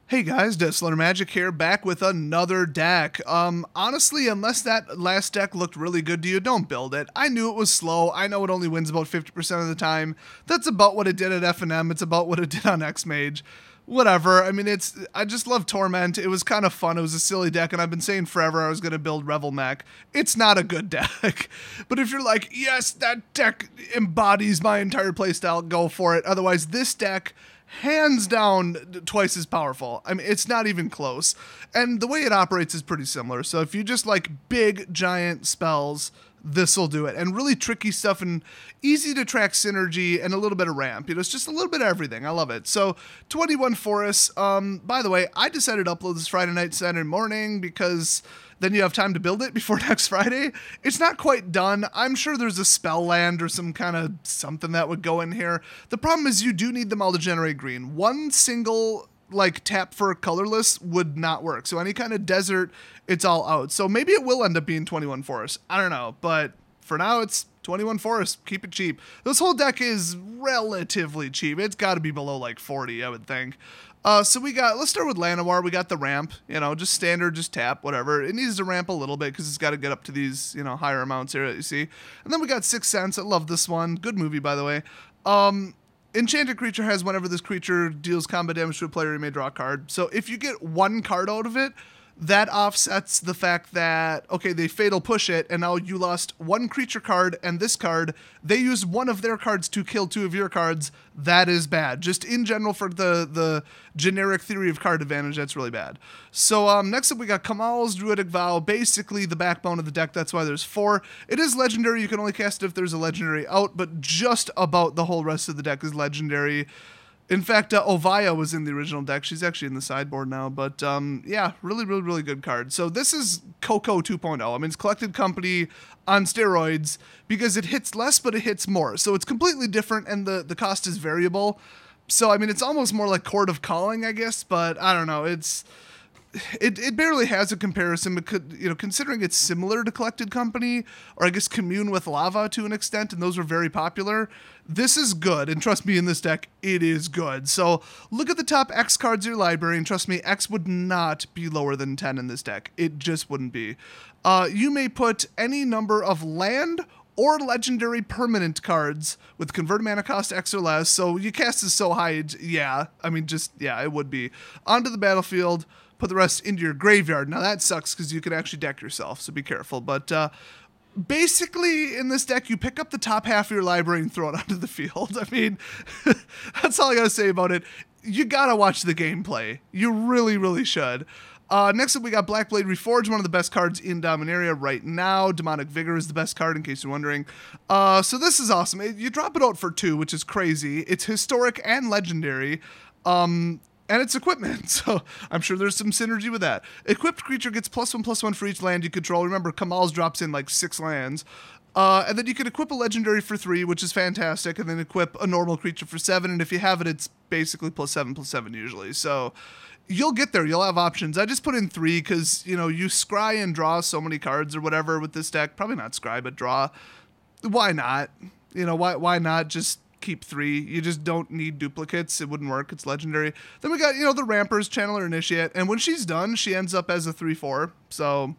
Hey guys, Desolate Magic here, back with another deck. Honestly, unless that last deck looked really good to you, don't build it. I knew it was slow. I know it only wins about 50% of the time. That's about what it did at F&M. It's about what it did on X-Mage. Whatever. I mean, I just love Torment. It was kind of fun. It was a silly deck, and I've been saying forever I was going to build Revel Mech. It's not a good deck. But if you're like, yes, that deck embodies my entire playstyle, go for it. Otherwise, this deck, hands down, twice as powerful. I mean, it's not even close. And the way it operates is pretty similar. So if you just like big, giant spells, this will do it. And really tricky stuff and easy to track synergy and a little bit of ramp. You know, it's just a little bit of everything. I love it. So 21 forests. By the way, I decided to upload this Friday night, Saturday morning because then you have time to build it before next Friday. It's not quite done. I'm sure there's a spell land or some kind of something that would go in here. The problem is you do need them all to generate green. One single like tap for colorless would not work. So any kind of desert, it's all out. So maybe it will end up being 21 forests. I don't know, but for now it's 21 forests. Keep it cheap. This whole deck is relatively cheap. It's got to be below like 40, I would think. So let's start with Llanowar. We got the ramp, you know, just standard, just tap, whatever. It needs to ramp a little bit because it's got to get up to these, you know, higher amounts here that you see. And then we got Sixth Sense. I love this one. Good movie, by the way. Enchanted creature has whenever this creature deals combat damage to a player, you may draw a card. So if you get one card out of it, that offsets the fact that, okay, they fatal push it, and now you lost one creature card and this card. They used one of their cards to kill two of your cards. That is bad. Just in general for the generic theory of card advantage, that's really bad. So next up we got Kamahl's Druidic Vow, basically the backbone of the deck. That's why there's 4. It is legendary. You can only cast it if there's a legendary out, but just about the whole rest of the deck is legendary. In fact, Oviya was in the original deck. She's actually in the sideboard now. But yeah, really good card. So this is Coco 2.0. I mean, it's Collected Company on steroids because it hits less, but it hits more. So it's completely different, and the cost is variable. So, I mean, it's almost more like Court of Calling, I guess. But I don't know. It barely has a comparison, but considering it's similar to Collected Company, or I guess Commune with Lava to an extent, and those were very popular, this is good. And trust me, in this deck, it is good. So look at the top X cards of your library, and trust me, X would not be lower than 10 in this deck. It just wouldn't be. You may put any number of land or legendary permanent cards with converted mana cost X or less. So you cast this so high, it would be. Onto the battlefield. Put the rest into your graveyard. Now that sucks because you can actually deck yourself, so be careful. But basically, in this deck, you pick up the top half of your library and throw it onto the field. I mean, that's all I gotta say about it. You gotta watch the gameplay. You really should. Next up, we got Blackblade Reforged, one of the best cards in Dominaria right now. Demonic Vigor is the best card, in case you're wondering. So this is awesome. You drop it out for 2, which is crazy. It's historic and legendary. And it's equipment, so I'm sure there's some synergy with that. Equipped creature gets +1/+1 for each land you control. Remember, Kamahl's drops in like 6 lands. And then you can equip a legendary for 3, which is fantastic, and then equip a normal creature for 7, and if you have it, it's basically +7/+7 usually. So you'll get there. You'll have options. I just put in 3 because, you scry and draw so many cards or whatever with this deck. Probably not scry, but draw. Why not? Why not just keep 3? You just don't need duplicates. It wouldn't work. It's legendary. Then we got, the Rampers, Channeler, Initiate, and when she's done, she ends up as a 3/4. So,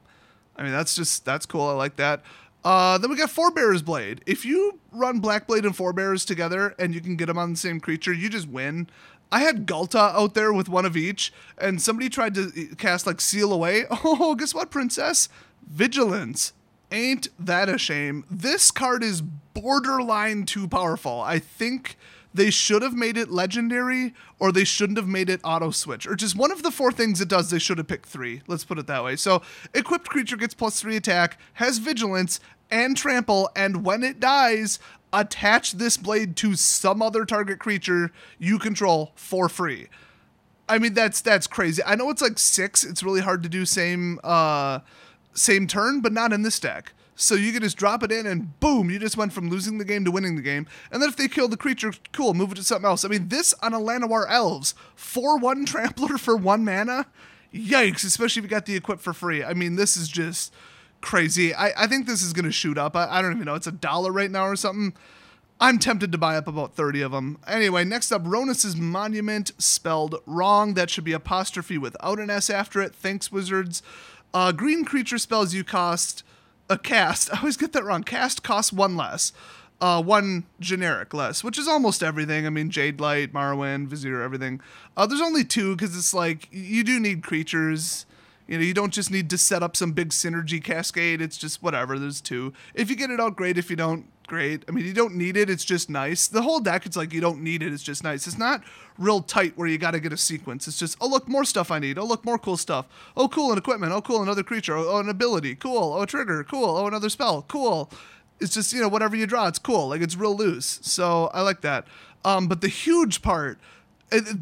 I mean, that's cool. I like that. Then we got Forebear's Blade. If you run Blackblade and Forebears together and you can get them on the same creature, you just win. I had Ghalta out there with one of each, and somebody tried to cast like Seal Away. Oh, guess what, Princess? Vigilance. Ain't that a shame? This card is borderline too powerful. I think they should have made it legendary, or they shouldn't have made it auto switch, or just one of the 4 things it does. They should have picked 3. Let's put it that way. So equipped creature gets +3 attack, has vigilance and trample, and when it dies, attach this blade to some other target creature you control for free. I mean, that's crazy. I know it's like 6. It's really hard to do same turn, but not in this deck. So you can just drop it in and boom, you just went from losing the game to winning the game. And then if they kill the creature, cool, move it to something else. I mean, this on a Llanowar Elves, 4/1 Trampler for 1 mana? Yikes, especially if you got the equip for free. I mean, this is just crazy. I think this is going to shoot up. I don't even know. It's $1 right now or something. I'm tempted to buy up about 30 of them. Anyway, next up, Rhonas' Monument, spelled wrong. That should be apostrophe without an S after it. Thanks, Wizards. Green creature spells you cost a cast. I always get that wrong. Cast costs one less. One generic less, which is almost everything. I mean, Jadelight, Marwyn, Vizier, everything. There's only 2 because it's like, you do need creatures. You know, you don't just need to set up some big synergy cascade. It's just whatever. There's 2. If you get it out, great. If you don't, great. I mean, you don't need it. It's just nice. The whole deck, it's like you don't need it. It's just nice. It's not real tight where you got to get a sequence. It's just, oh, look, more stuff I need. Oh, look, more cool stuff. Oh, cool, an equipment. Oh, cool, another creature. Oh, an ability. Cool. Oh, a trigger. Cool. Oh, another spell. Cool. It's just, you know, whatever you draw, it's cool. Like, it's real loose. So I like that. But the huge part,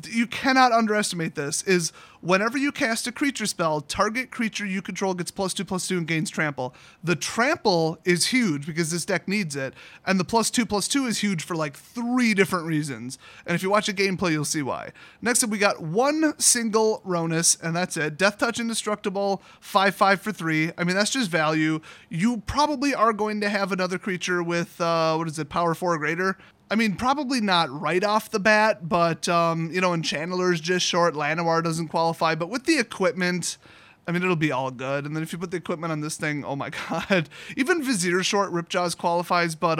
you cannot underestimate this, is whenever you cast a creature spell, target creature you control gets +2/+2 and gains trample. The trample is huge because this deck needs it, and the +2/+2 is huge for like 3 different reasons. And if you watch a gameplay, you'll see why. Next up, we got one single Rhonas, and that's it. Death Touch Indestructible, 5/5 for 3. I mean, that's just value. You probably are going to have another creature with, power 4 or greater. I mean, probably not right off the bat, but, you know, Enchanteler's just short. Llanowar doesn't qualify. But with the equipment, I mean, it'll be all good. And then if you put the equipment on this thing, oh my God. Even Vizier short, Ripjaws qualifies. But,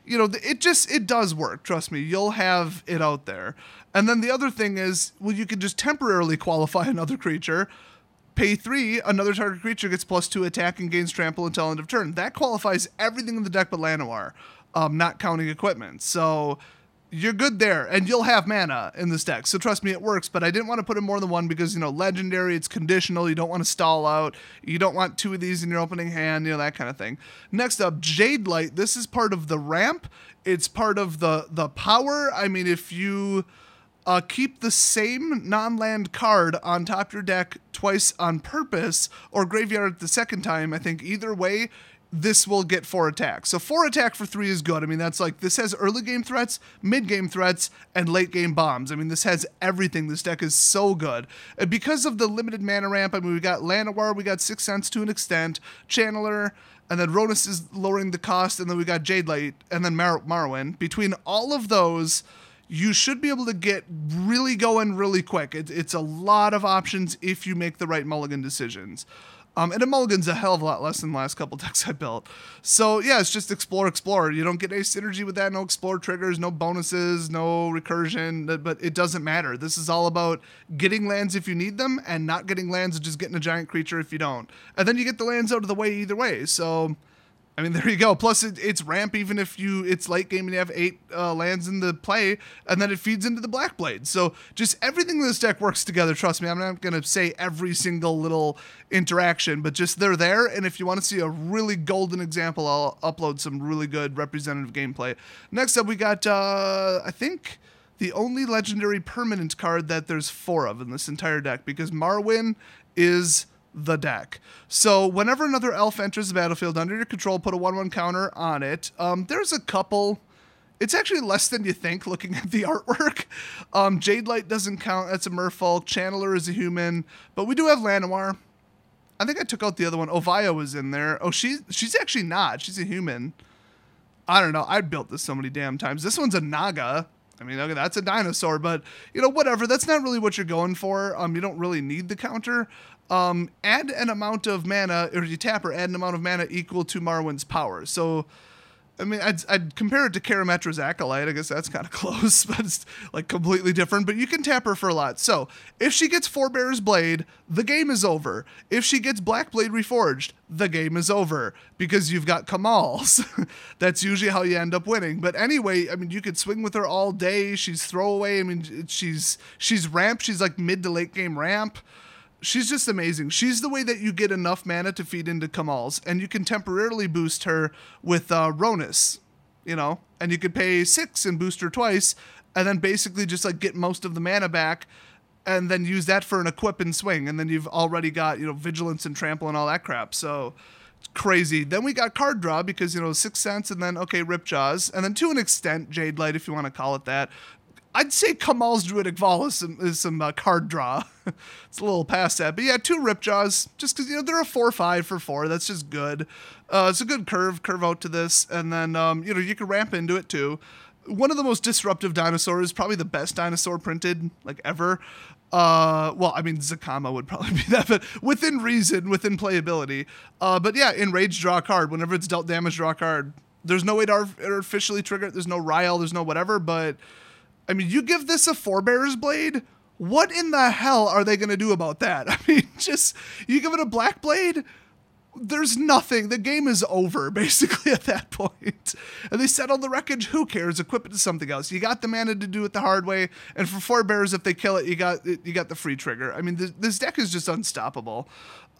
you know, it does work. Trust me. You'll have it out there. And then the other thing is, well, you can just temporarily qualify another creature. Pay 3, another target creature gets +2 attack and gains trample until end of turn. That qualifies everything in the deck but Llanowar. Not counting equipment. So you're good there, and you'll have mana in this deck. So trust me, it works, but I didn't want to put in more than one because, you know, legendary, it's conditional. You don't want to stall out. You don't want 2 of these in your opening hand, you know, that kind of thing. Next up, Jadelight. This is part of the ramp. It's part of the power. I mean, if you keep the same non-land card on top of your deck twice on purpose or graveyard the second time, I think either way, this will get 4 attack. So 4 attack for 3 is good. I mean, that's like, this has early game threats, mid game threats, and late game bombs. I mean, this has everything. This deck is so good. And because of the limited mana ramp, I mean, we got Llanowar, we got Sixth Sense to an extent, Channeler, and then Rhonas is lowering the cost, and then we got Jadelight, and then Marwyn. Between all of those, you should be able to get really going really quick. It's a lot of options if you make the right mulligan decisions. And a mulligan's a hell of a lot less than the last couple decks I built. So yeah, it's just explore. You don't get any synergy with that, no explore triggers, no bonuses, no recursion, but it doesn't matter. This is all about getting lands if you need them and not getting lands and just getting a giant creature if you don't. And then you get the lands out of the way either way. So, I mean, there you go. Plus, it's ramp even if it's late game and you have 8 lands in the play, and then it feeds into the Blackblade. So just everything in this deck works together. Trust me, I'm not going to say every single little interaction, but just they're there. And if you want to see a really golden example, I'll upload some really good representative gameplay. Next up, we got, I think, the only legendary permanent card that there's 4 of in this entire deck, because Marwyn is the deck. So whenever another elf enters the battlefield under your control, put a 1/1 counter on it. There's a couple. It's actually less than you think looking at the artwork. Jadelight doesn't count. That's a merfolk. Channeler is a human. But we do have Llanowar. I think I took out the other one. Oviya was in there. Oh, she's actually not. She's a human. I don't know. I built this so many damn times. This one's a Naga. I mean, okay, that's a dinosaur, but, you know, whatever. That's not really what you're going for. You don't really need the counter. Add an amount of mana, or you tap her, add an amount of mana equal to Marwyn's power. So, I mean, I'd compare it to Karametra's Acolyte. I guess that's kind of close, but it's like completely different. But you can tap her for a lot. So, if she gets Forebear's Blade, the game is over. If she gets Blackblade Reforged, the game is over. Because you've got Kamahls. That's usually how you end up winning. But anyway, I mean, you could swing with her all day. She's throwaway. I mean, she's ramp. She's like mid to late game ramp. She's just amazing. She's the way that you get enough mana to feed into Kamahls, and you can temporarily boost her with Rhonas, you know, and you could pay 6 and boost her twice, and then basically just like get most of the mana back, and then use that for an equip and swing, and then you've already got, you know, vigilance and trample and all that crap. So it's crazy. Then we got card draw because, you know, Sixth Sense, and then okay, Ripjaws, and then to an extent Jadelight, if you want to call it that. I'd say Kamahl's Druidic Vol is some card draw. It's a little past that. But yeah, 2 Ripjaws, just because, you know, they're a 4/5 for 4. That's just good. It's a good curve out to this. And then, you know, you can ramp into it too. One of the most disruptive dinosaurs, probably the best dinosaur printed, like, ever. Well, I mean, Zakama would probably be that, but within reason, within playability. But yeah, enrage, draw a card. Whenever it's dealt damage, draw a card. There's no way to artificially trigger it. There's no Ryle, there's no whatever, but I mean, you give this a Forebear's Blade, what in the hell are they going to do about that? I mean, just, you give it a Blackblade, there's nothing. The game is over, basically, at that point. And they settle the wreckage, who cares? Equip it to something else. You got the mana to do it the hard way, and for Forebears, if they kill it, you got the free trigger. I mean, this deck is just unstoppable.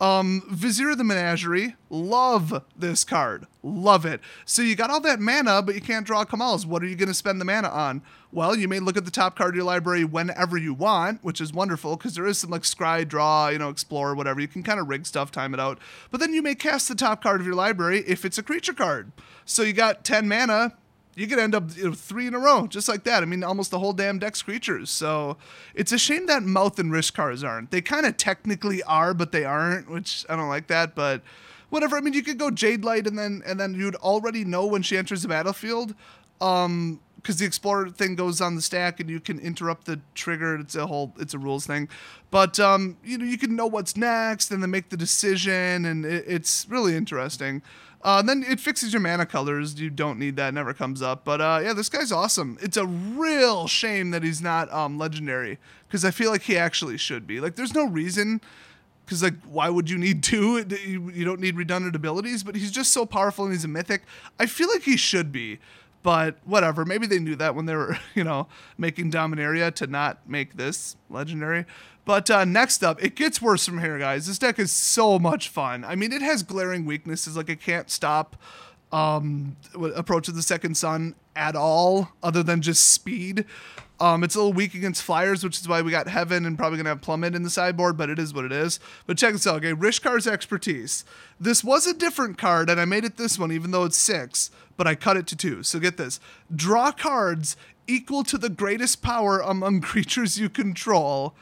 Vizier the Menagerie, love this card. Love it. So you got all that mana, but you can't draw Kamahls. What are you going to spend the mana on? Well, you may look at the top card of your library whenever you want, which is wonderful, because there is some, like, scry, draw, you know, explore, whatever. You can kind of rig stuff, time it out. But then you may cast the top card of your library if it's a creature card. So you got 10 mana, you could end up, you know, 3 in a row, just like that. I mean, almost the whole damn deck's creatures. So it's a shame that Mouth and Rishkars aren't. They kind of technically are, but they aren't, which I don't like that, but whatever. I mean, you could go Jadelight and then you'd already know when she enters the battlefield, because the Explorer thing goes on the stack and you can interrupt the trigger. It's a rules thing. But, you know, you can know what's next and then make the decision, and it's really interesting. Then it fixes your mana colors. You don't need that. It never comes up. But yeah, this guy's awesome. It's a real shame that he's not legendary, because I feel like he actually should be. Like, there's no reason, because, like, why would you need 2? You don't need redundant abilities, but he's just so powerful and he's a mythic. I feel like he should be, but whatever. Maybe they knew that when they were, you know, making Dominaria to not make this legendary. But next up, it gets worse from here, guys. This deck is so much fun. I mean, it has glaring weaknesses, like it can't stop Approach of the Second Sun at all, other than just speed. It's a little weak against flyers, which is why we got Heaven and probably going to have Plummet in the sideboard, but it is what it is. But check this out, okay? Rishkar's Expertise. This was a different card, and I made it this one, even though it's 6, but I cut it to 2. So get this. Draw cards equal to the greatest power among creatures you control.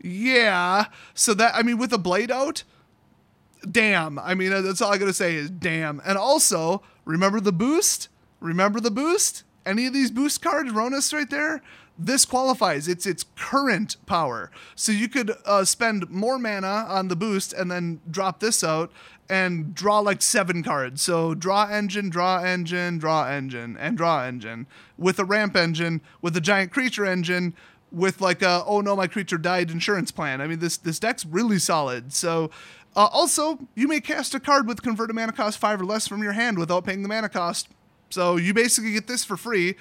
Yeah. So that, I mean, with a Blade out, damn. I mean, that's all I gotta say is damn. And also, remember the boost? Remember the boost? Any of these boost cards, Rhonas right there? This qualifies. It's its current power. So you could spend more mana on the boost and then drop this out and draw like 7 cards. So draw engine, draw engine, draw engine, and draw engine. With a ramp engine, with a giant creature engine, with like a, oh no, my creature died insurance plan. I mean, this deck's really solid. So also, you may cast a card with converted mana cost 5 or less from your hand without paying the mana cost. So you basically get this for free.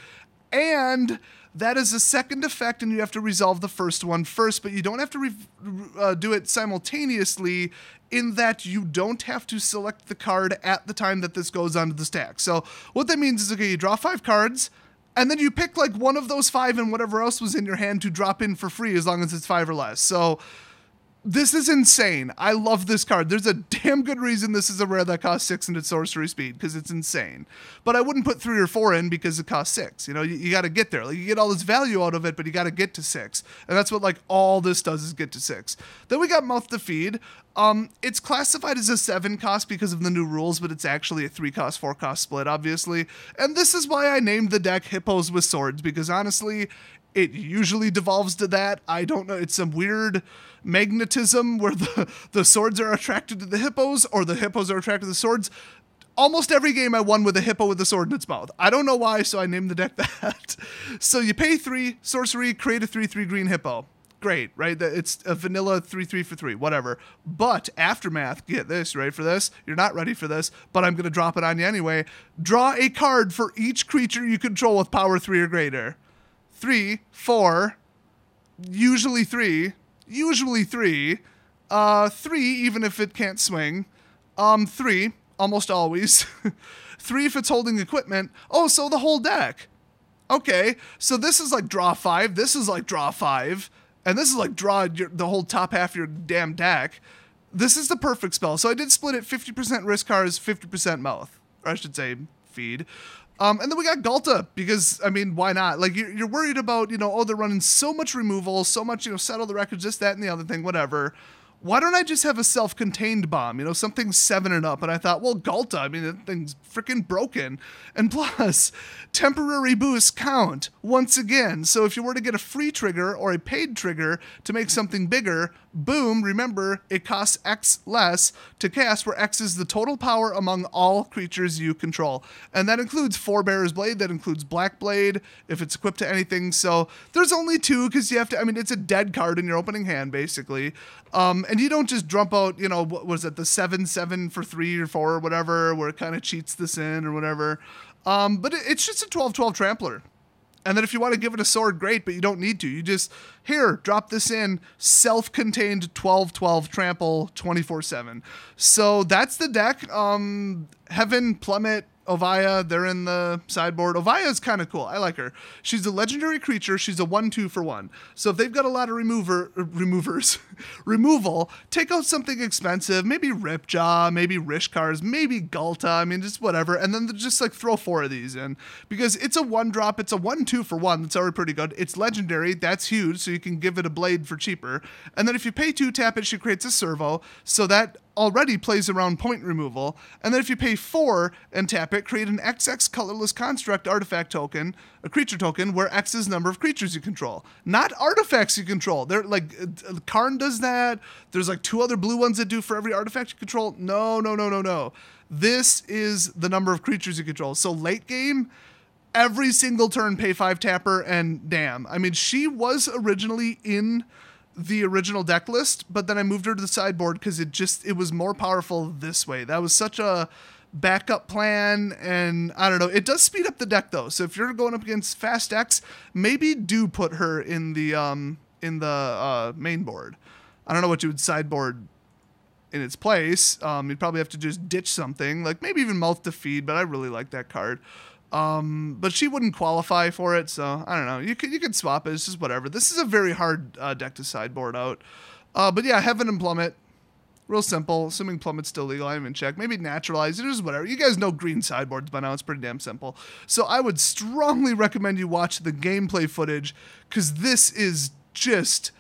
And that is a second effect, and you have to resolve the first one first, but you don't have to do it simultaneously, in that you don't have to select the card at the time that this goes onto the stack. So what that means is, okay, you draw 5 cards, and then you pick like one of those 5 and whatever else was in your hand to drop in for free, as long as it's 5 or less. So this is insane. I love this card. There's a damn good reason this is a rare that costs 6 and it's sorcery speed, because it's insane. But I wouldn't put 3 or 4 in because it costs 6. You know, you got to get there. Like, you get all this value out of it, but you got to get to 6. And that's what, like, all this does, is get to 6. Then we got Mouth to Feed. It's classified as a 7 cost because of the new rules, but it's actually a 3 cost, 4 cost split, obviously. And this is why I named the deck Hippos with Swords, because honestly, it usually devolves to that. I don't know. It's some weird magnetism where the swords are attracted to the hippos, or the hippos are attracted to the swords. Almost every game I won with a hippo with a sword in its mouth. I don't know why, so I named the deck that. So you pay 3 sorcery, create a 3/3 green hippo. Great, right? It's a vanilla 3/3 for 3, whatever. But Aftermath, get this, ready for this? You're not ready for this, but I'm going to drop it on you anyway. Draw a card for each creature you control with power 3 or greater. 3, 4, usually 3, 3, even if it can't swing, 3, almost always, 3 if it's holding equipment. Oh, so the whole deck. Okay, so this is like draw 5, this is like draw 5, and this is like draw the whole top half of your damn deck. This is the perfect spell. So I did split it 50% Rishkars, 50% Mouth, or I should say feed. And then we got Ghalta, because, I mean, why not? Like, you're worried about, oh, they're running so much removal, so much, settle the records, this, that, and the other thing, whatever. Why don't I just have a self-contained bomb, something 7 and up? And I thought, well, Ghalta, I mean, that thing's freaking broken. And plus, temporary boosts count once again. So if you were to get a free trigger or a paid trigger to make something bigger, boom, remember, it costs X less to cast, where X is the total power among all creatures you control. And that includes Forebear's Blade, that includes Blackblade, if it's equipped to anything. So there's only 2, because you have to, I mean, it's a dead card in your opening hand, basically. And you don't just dump out, what was it, the 7/7 for 3 or 4 or whatever, where it kind of cheats this in or whatever. But it's just a 12/12 trampler. And then if you want to give it a sword, great, but you don't need to. You just, here, drop this in, self-contained 12/12 trample 24/7. So that's the deck. Heaven, Plummet, Oviya, they're in the sideboard. Oviya is kind of cool. I like her. She's a legendary creature. She's a 1/2 for 1. So if they've got a lot of removal, take out something expensive, maybe Ripjaw, maybe Rishkars, maybe Ghalta, I mean, just whatever. And then just like throw 4 of these in, because it's a 1-drop. It's a 1/2 for 1. That's already pretty good. It's legendary. That's huge. So you can give it a blade for cheaper. And then if you pay 2, tap it, she creates a servo. So that already plays around point removal. And then if you pay 4 and tap it, create an XX colorless construct artifact token, a creature token, where X is the number of creatures you control, not artifacts you control. They're like, Karn does that. There's like 2 other blue ones that do for every artifact you control. No. This is the number of creatures you control. So late game, every single turn pay 5 tapper, and damn. I mean, she was originally in the original deck list, but then I moved her to the sideboard because it was more powerful this way. That was such a backup plan, and I don't know. It does speed up the deck though. So if you're going up against fast decks, maybe do put her in the main board. I don't know what you would sideboard in its place. You'd probably have to just ditch something, like maybe even Mouth to Feed, but I really like that card. But she wouldn't qualify for it, so I don't know. You could swap it. It's just whatever. This is a very hard deck to sideboard out. But yeah, Heaven and Plummet, real simple. Assuming Plummet's still legal, I didn't even check. Maybe Naturalize it, or just whatever. You guys know green sideboards by now. It's pretty damn simple. So I would strongly recommend you watch the gameplay footage, because this is just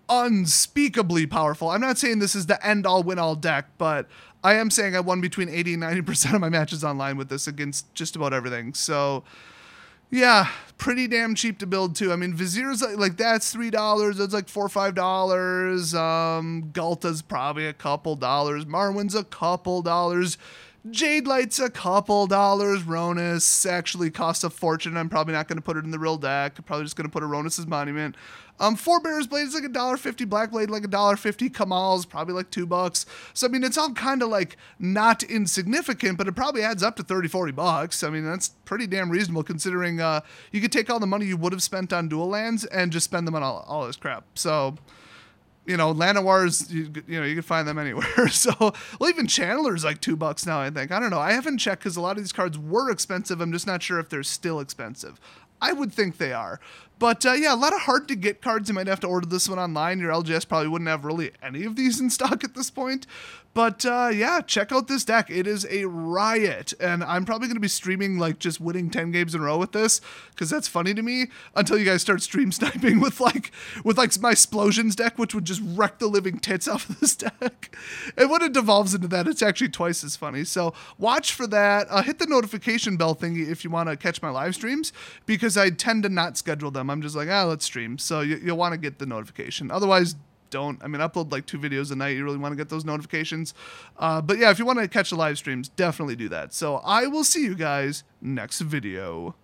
unspeakably powerful. I'm not saying this is the end-all, win-all deck, but I am saying I won between 80 and 90% of my matches online with this against just about everything. So, yeah, pretty damn cheap to build, too. I mean, Vizier's like that's $3. That's like $4 or $5. Ghalta's probably a couple dollars. Marwyn's a couple dollars. Jadelight's a couple dollars. Rhonas actually costs a fortune. I'm probably not going to put it in the real deck. I'm probably just going to put a Rhonas' Monument. Forebear's Blade is like $1.50. Blackblade like $1.50. Kamahl's probably like $2. So I mean, it's all kind of like not insignificant, but it probably adds up to $30-$40. I mean, that's pretty damn reasonable considering you could take all the money you would have spent on dual lands and just spend them on all this crap. So, Llanowars, you can find them anywhere. So, well, even Chandler's like $2 now, I think. I don't know. I haven't checked because a lot of these cards were expensive. I'm just not sure if they're still expensive. I would think they are. But yeah, a lot of hard to get cards. You might have to order this one online. Your LGS probably wouldn't have really any of these in stock at this point. But yeah, check out this deck. It is a riot. And I'm probably going to be streaming like just winning 10 games in a row with this, because that's funny to me, until you guys start stream sniping with my Splosions deck, which would just wreck the living tits off of this deck. And when it devolves into that, it's actually twice as funny. So watch for that. Hit the notification bell thingy if you want to catch my live streams, because I tend to not schedule them. I'm just like, let's stream. So you'll want to get the notification. Otherwise, don't. I mean, upload like 2 videos a night. You really want to get those notifications. But yeah, if you want to catch the live streams, definitely do that. So I will see you guys next video.